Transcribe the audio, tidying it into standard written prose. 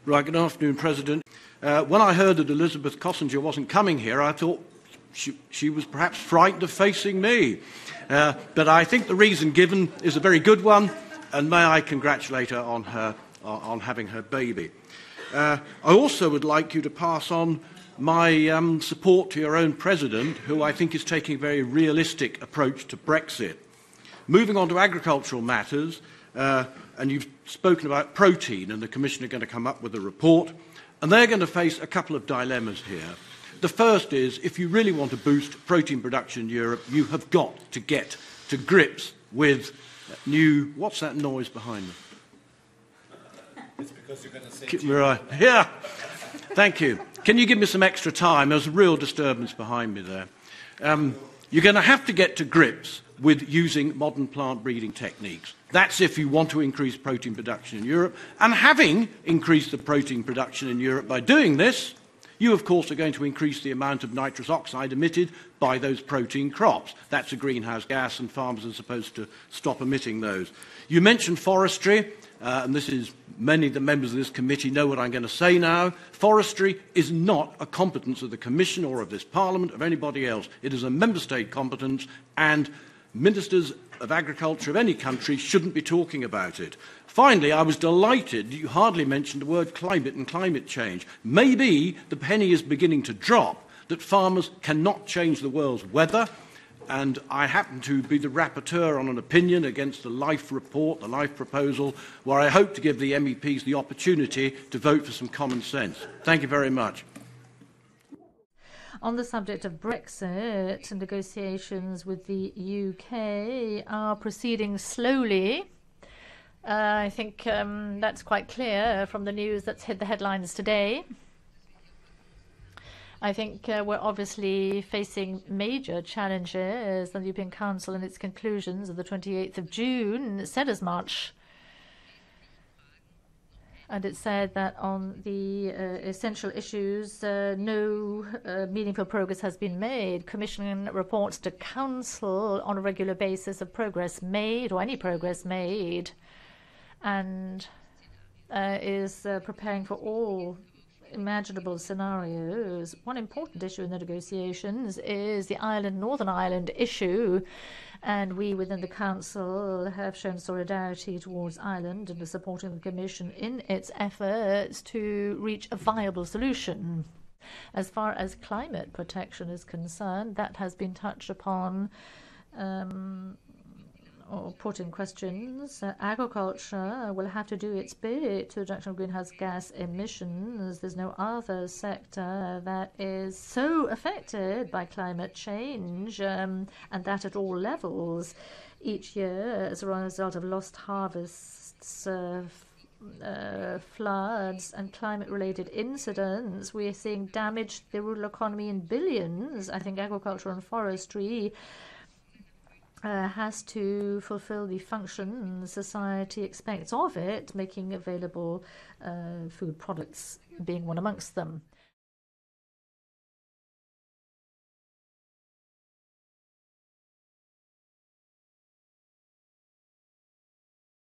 Right, good afternoon, President. When I heard that Elisabeth Köstinger wasn't coming here, I thought she was perhaps frightened of facing me. But I think the reason given is a very good one, and may I congratulate her on having her baby. I also would like you to pass on my support to your own President, who I think is taking a very realistic approach to Brexit. Moving on to agricultural matters, and you've spoken about protein, and the Commission are going to come up with a report, and they're going to face a couple of dilemmas here. The first is, if you really want to boost protein production in Europe, you have got to get to grips with new... What's that noise behind me? It's because you're going to say... Right. Yeah. Thank you. Can you give me some extra time? There's a real disturbance behind me there. You're going to have to get to grips with using modern plant breeding techniques. That's if you want to increase protein production in Europe. And having increased the protein production in Europe by doing this, you, of course, are going to increase the amount of nitrous oxide emitted by those protein crops. That's a greenhouse gas, and farmers are supposed to stop emitting those. You mentioned forestry, and this is many of the members of this committee know what I'm going to say now. Forestry is not a competence of the Commission or of this Parliament, of anybody else. It is a member state competence, and ministers of agriculture of any country shouldn't be talking about it. Finally, I was delighted you hardly mentioned the word climate and climate change. Maybe the penny is beginning to drop that farmers cannot change the world's weather, and I happen to be the rapporteur on an opinion against the LIFE report, the LIFE proposal, where I hope to give the MEPs the opportunity to vote for some common sense. Thank you very much. On the subject of Brexit, negotiations with the UK are proceeding slowly. I think that's quite clear from the news that's hit the headlines today. I think we're obviously facing major challenges. The European Council, in its conclusions of the 28th of June, said as much. And it said that on the essential issues, no meaningful progress has been made. Commission reports to Council on a regular basis of progress made, or any progress made, and is preparing for all imaginable scenarios. One important issue in the negotiations is the Northern Ireland issue, and we within the Council have shown solidarity towards Ireland and are supporting the Commission in its efforts to reach a viable solution. As far as climate protection is concerned, that has been touched upon or put in questions. Agriculture will have to do its bit to reduction of greenhouse gas emissions. There's no other sector that is so affected by climate change, and that at all levels. Each year, as a result of lost harvests, floods and climate-related incidents, we are seeing damage to the rural economy in billions. I think agriculture and forestry has to fulfill the function society expects of it, making available food products being one amongst them.